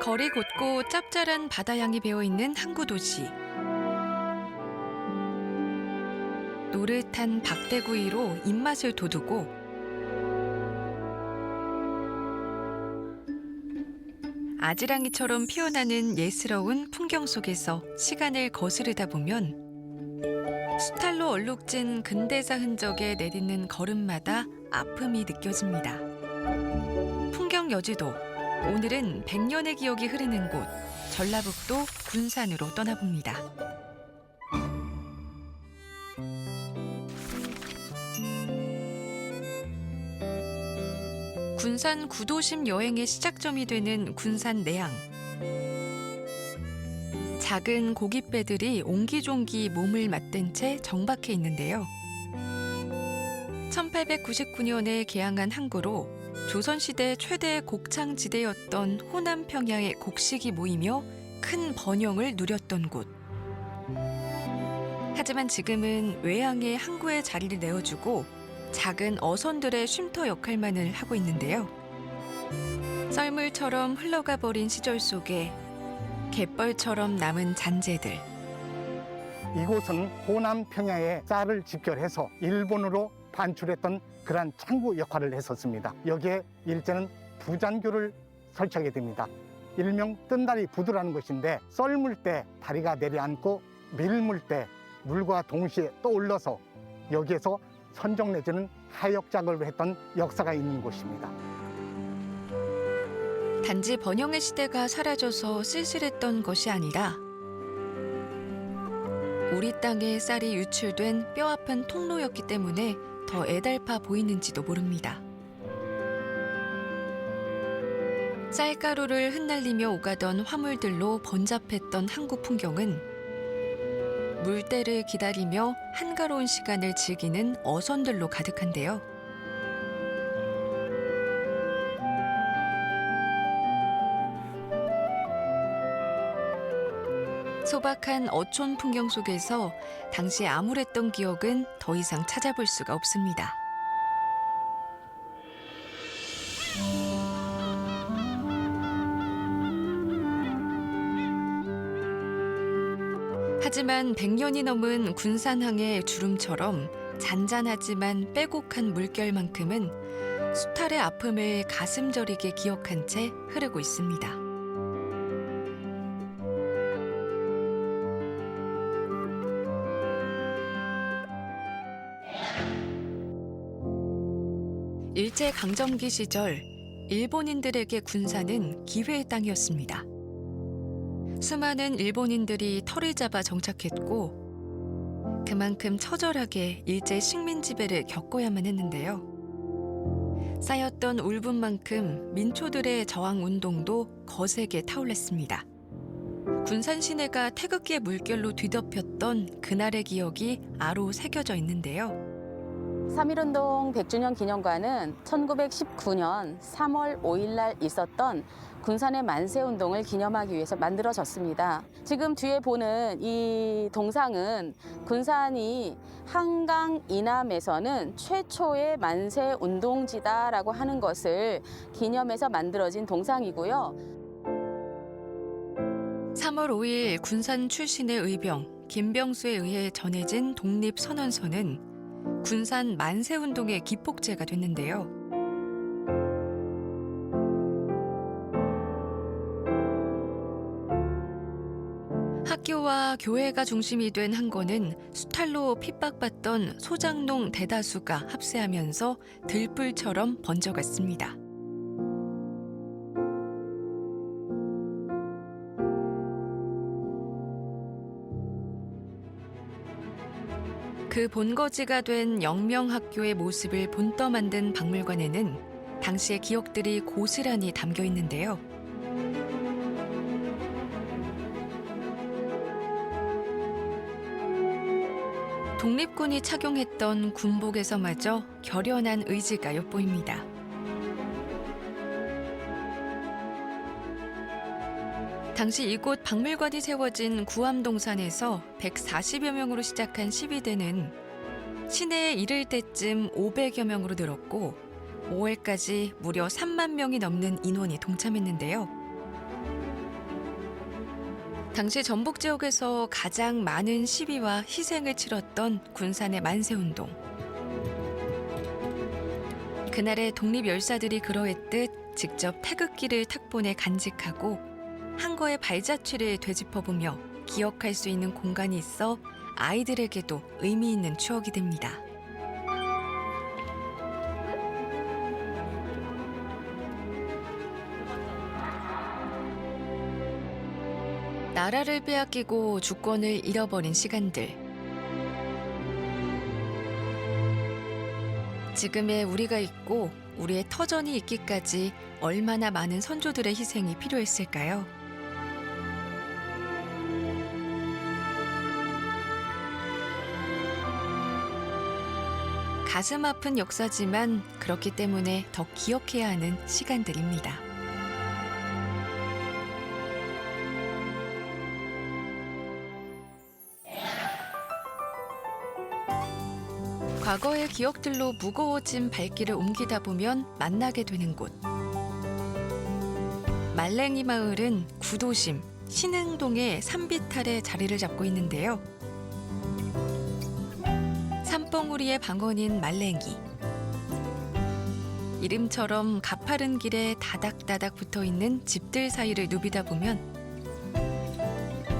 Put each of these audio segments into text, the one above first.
거리 곳곳 짭짤한 바다향이 배어있는 항구 도시. 노릇한 박대구이로 입맛을 돋우고 아지랑이처럼 피어나는 예스러운 풍경 속에서 시간을 거스르다 보면 수탈로 얼룩진 근대사 흔적에 내딛는 걸음마다 아픔이 느껴집니다. 풍경 여지도 오늘은 100년의 기억이 흐르는 곳 전라북도 군산으로 떠나봅니다. 군산 구도심 여행의 시작점이 되는 군산 내항. 작은 고깃배들이 옹기종기 몸을 맞댄 채 정박해 있는데요. 1899년에 개항한 항구로 조선시대 최대 곡창지대였던 호남 평야의 곡식이 모이며 큰 번영을 누렸던 곳. 하지만 지금은 외항의 항구에 자리를 내어주고 작은 어선들의 쉼터 역할만을 하고 있는데요. 썰물처럼 흘러가 버린 시절 속에 갯벌처럼 남은 잔재들. 이곳은 호남 평야에 쌀을 집결해서 일본으로 반출했던 그러한 창구 역할을 했었습니다. 여기에 일제는 부잔교를 설치하게 됩니다. 일명 뜬다리 부두라는 것인데 썰물 때 다리가 내려앉고 밀물 때 물과 동시에 떠올라서 여기에서 선정 내지는 하역 작업을 했던 역사가 있는 곳입니다. 단지 번영의 시대가 사라져서 쓸쓸했던 것이 아니라 우리 땅에 쌀이 유출된 뼈아픈 통로였기 때문에 더 애달파 보이는지도 모릅니다. 쌀가루를 흩날리며 오가던 화물들로 번잡했던 항구 풍경은 물때를 기다리며 한가로운 시간을 즐기는 어선들로 가득한데요. 소박한 어촌 풍경 속에서 당시 암울했던 기억은 더 이상 찾아볼 수가 없습니다. 하지만 100년이 넘은 군산항의 주름처럼 잔잔하지만 빼곡한 물결만큼은 수탈의 아픔을 가슴 저리게 기억한 채 흐르고 있습니다. 일제강점기 시절 일본인들에게 군산은 기회의 땅이었습니다. 수많은 일본인들이 터를 잡아 정착했고 그만큼 처절하게 일제 식민 지배를 겪어야만 했는데요. 쌓였던 울분만큼 민초들의 저항 운동도 거세게 타올랐습니다. 군산 시내가 태극기의 물결로 뒤덮였던 그날의 기억이 아로 새겨져 있는데요. 3.1운동 100주년 기념관은 1919년 3월 5일 날 있었던 군산의 만세운동을 기념하기 위해서 만들어졌습니다. 지금 뒤에 보는 이 동상은 군산이 한강 이남에서는 최초의 만세운동지다라고 하는 것을 기념해서 만들어진 동상이고요. 3월 5일 군산 출신의 의병 김병수에 의해 전해진 독립선언서는 군산 만세운동의 기폭제가 됐는데요. 학교와 교회가 중심이 된 항구는 수탈로 핍박받던 소장농 대다수가 합세하면서 들불처럼 번져갔습니다. 그 본거지가 된 영명학교의 모습을 본떠 만든 박물관에는 당시의 기억들이 고스란히 담겨 있는데요. 독립군이 착용했던 군복에서마저 결연한 의지가 엿보입니다. 당시 이곳 박물관이 세워진 구암동산에서 140여 명으로 시작한 시위대는 시내에 이를 때쯤 500여 명으로 늘었고 5월까지 무려 3만 명이 넘는 인원이 동참했는데요. 당시 전북 지역에서 가장 많은 시위와 희생을 치렀던 군산의 만세운동. 그날의 독립 열사들이 그러했듯 직접 태극기를 탁본에 간직하고 항거의 발자취를 되짚어보며 기억할 수 있는 공간이 있어 아이들에게도 의미 있는 추억이 됩니다. 나라를 빼앗기고 주권을 잃어버린 시간들. 지금의 우리가 있고 우리의 터전이 있기까지 얼마나 많은 선조들의 희생이 필요했을까요? 가슴 아픈 역사지만 그렇기 때문에 더 기억해야 하는 시간들입니다. 과거의 기억들로 무거워진 발길을 옮기다 보면 만나게 되는 곳. 말랭이 마을은 구도심, 신흥동의 산비탈에 자리를 잡고 있는데요. 산봉우리의 방언인 말랭이. 이름처럼 가파른 길에 다닥다닥 붙어있는 집들 사이를 누비다 보면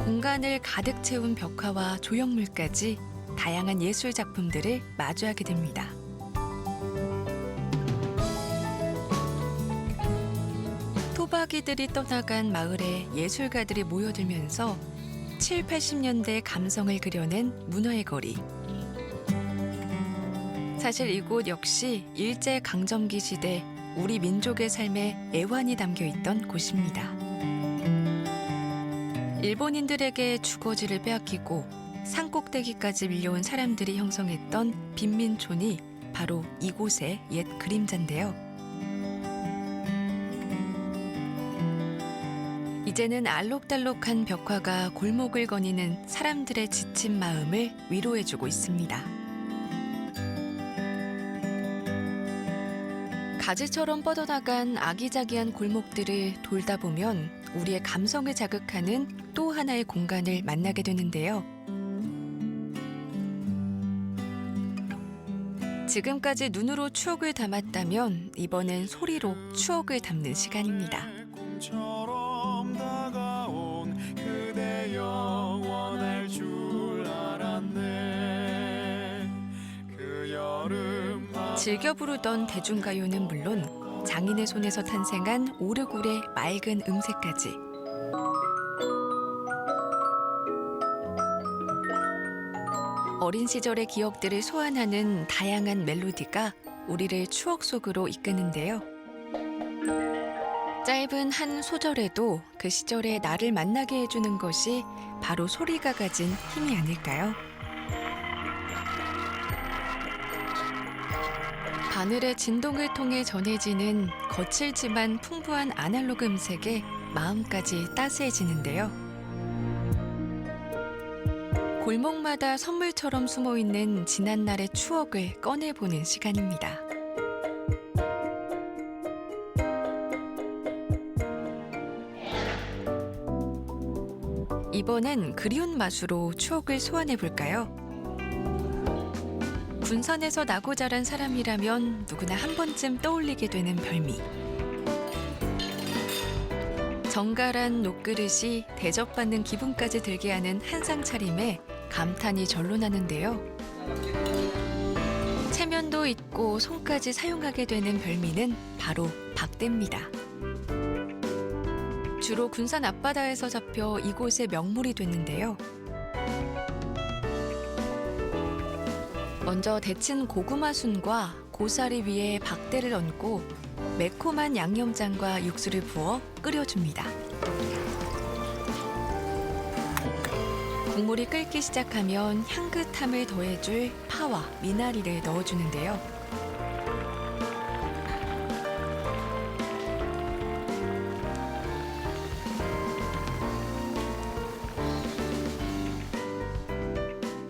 공간을 가득 채운 벽화와 조형물까지 다양한 예술 작품들을 마주하게 됩니다. 토박이들이 떠나간 마을에 예술가들이 모여들면서 7, 80년대 감성을 그려낸 문화의 거리. 사실 이곳 역시 일제강점기 시대 우리 민족의 삶에 애환이 담겨있던 곳입니다. 일본인들에게 주거지를 빼앗기고 산꼭대기까지 밀려온 사람들이 형성했던 빈민촌이 바로 이곳의 옛 그림자인데요. 이제는 알록달록한 벽화가 골목을 거니는 사람들의 지친 마음을 위로해주고 있습니다. 가지처럼 뻗어나간 아기자기한 골목들을 돌다 보면 우리의 감성을 자극하는 또 하나의 공간을 만나게 되는데요. 지금까지 눈으로 추억을 담았다면 이번엔 소리로 추억을 담는 시간입니다. 즐겨 부르던 대중가요는 물론 장인의 손에서 탄생한 오르골의 맑은 음색까지. 어린 시절의 기억들을 소환하는 다양한 멜로디가 우리를 추억 속으로 이끄는데요. 짧은 한 소절에도 그 시절의 나를 만나게 해주는 것이 바로 소리가 가진 힘이 아닐까요? 바늘의 진동을 통해 전해지는 거칠지만 풍부한 아날로그 음색에 마음까지 따스해지는데요. 골목마다 선물처럼 숨어있는 지난날의 추억을 꺼내보는 시간입니다. 이번엔 그리운 맛으로 추억을 소환해볼까요? 군산에서 나고 자란 사람이라면 누구나 한 번쯤 떠올리게 되는 별미. 정갈한 녹그릇이 대접받는 기분까지 들게 하는 한상 차림에 감탄이 절로 나는데요. 체면도 있고 손까지 사용하게 되는 별미는 바로 박대입니다. 주로 군산 앞바다에서 잡혀 이곳의 명물이 됐는데요. 먼저 데친 고구마 순과 고사리 위에 박대를 얹고 매콤한 양념장과 육수를 부어 끓여줍니다. 국물이 끓기 시작하면 향긋함을 더해줄 파와 미나리를 넣어주는데요.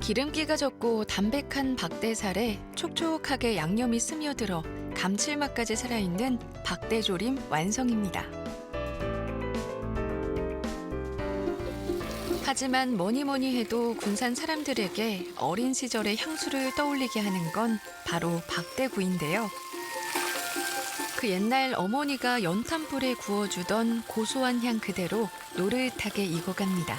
기름기가 적고 담백한 박대살에 촉촉하게 양념이 스며들어 감칠맛까지 살아있는 박대조림 완성입니다. 하지만 뭐니 해도 군산 사람들에게 어린 시절의 향수를 떠올리게 하는 건 바로 박대구이인데요. 그 옛날 어머니가 연탄불에 구워주던 고소한 향 그대로 노릇하게 익어갑니다.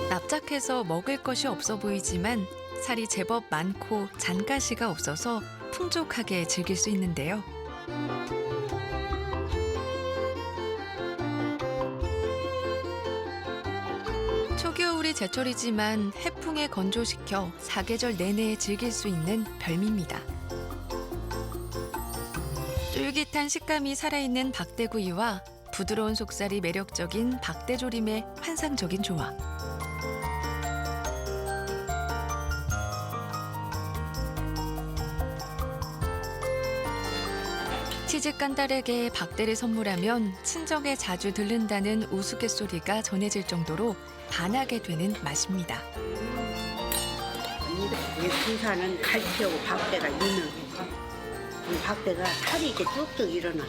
납작해서 먹을 것이 없어 보이지만 살이 제법 많고 잔가시가 없어서 풍족하게 즐길 수 있는데요. 초겨울이 제철이지만 해풍에 건조시켜 사계절 내내 즐길 수 있는 별미입니다. 쫄깃한 식감이 살아있는 박대구이와 부드러운 속살이 매력적인 박대조림의 환상적인 조합. 시집간 딸에게 박대를 선물하면 친정에 자주 들른다는 우스갯소리가 전해질 정도로 반하게 되는 맛입니다. 이 군산은 갈치하고 박대가 유명해. 이 박대가 살이 이렇게 뚝뚝 일어나.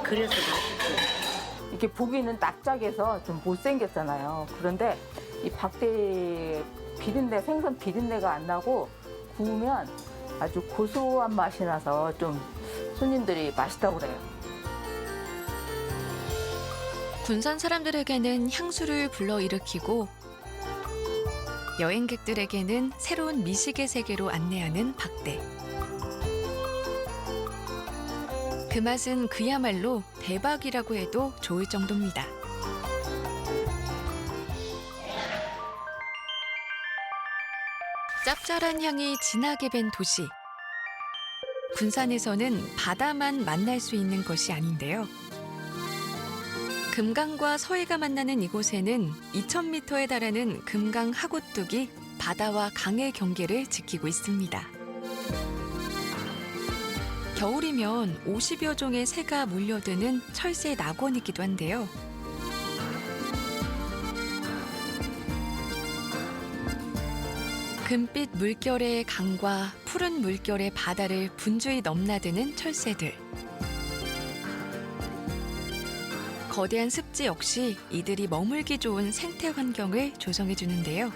그래서 맛있어. 이렇게 보기는 납작해서 좀 못생겼잖아요. 그런데 이 박대 비린내, 생선 비린내가 안 나고 구우면 아주 고소한 맛이 나서 좀 손님들이 맛있다고 그래요. 군산 사람들에게는 향수를 불러일으키고 여행객들에게는 새로운 미식의 세계로 안내하는 박대. 그 맛은 그야말로 대박이라고 해도 좋을 정도입니다. 짭짤한 향이 진하게 밴 도시. 군산에서는 바다만 만날 수 있는 것이 아닌데요. 금강과 서해가 만나는 이곳에는 2,000m에 달하는 금강 하구뚝이 바다와 강의 경계를 지키고 있습니다. 겨울이면 50여 종의 새가 몰려드는 철새 낙원이기도 한데요. 금빛 물결의 강과 푸른 물결의 바다를 분주히 넘나드는 철새들. 거대한 습지 역시 이들이 머물기 좋은 생태 환경을 조성해 주는데요.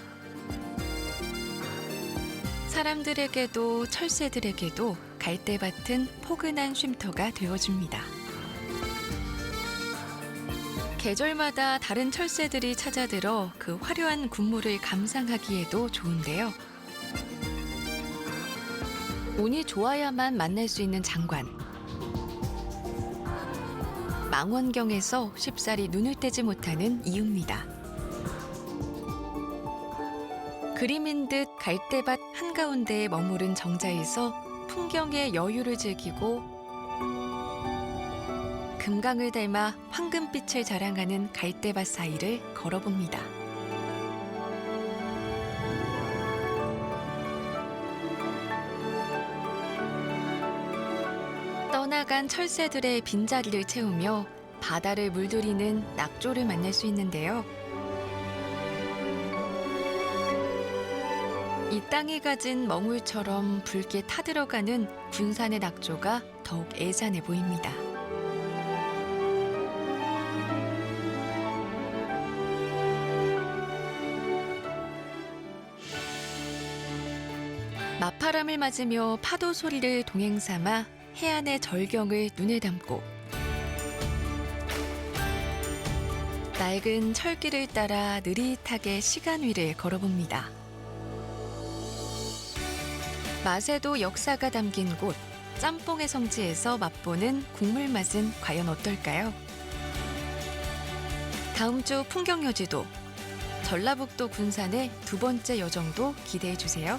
사람들에게도 철새들에게도 갈대밭은 포근한 쉼터가 되어줍니다. 계절마다 다른 철새들이 찾아들어 그 화려한 군무를 감상하기에도 좋은데요. 운이 좋아야만 만날 수 있는 장관. 망원경에서 쉽사리 눈을 떼지 못하는 이유입니다. 그림인 듯 갈대밭 한가운데에 머무른 정자에서 풍경의 여유를 즐기고 금강을 닮아 황금빛을 자랑하는 갈대밭 사이를 걸어봅니다. 떠나간 철새들의 빈자리를 채우며 바다를 물들이는 낙조를 만날 수 있는데요. 이 땅이 가진 멍울처럼 붉게 타들어가는 군산의 낙조가 더욱 애잔해 보입니다. 맞바람을 맞으며 파도 소리를 동행 삼아 해안의 절경을 눈에 담고 낡은 철길을 따라 느릿하게 시간 위를 걸어봅니다. 맛에도 역사가 담긴 곳, 짬뽕의 성지에서 맛보는 국물 맛은 과연 어떨까요? 다음 주 풍경여지도, 전라북도 군산의 두 번째 여정도 기대해 주세요.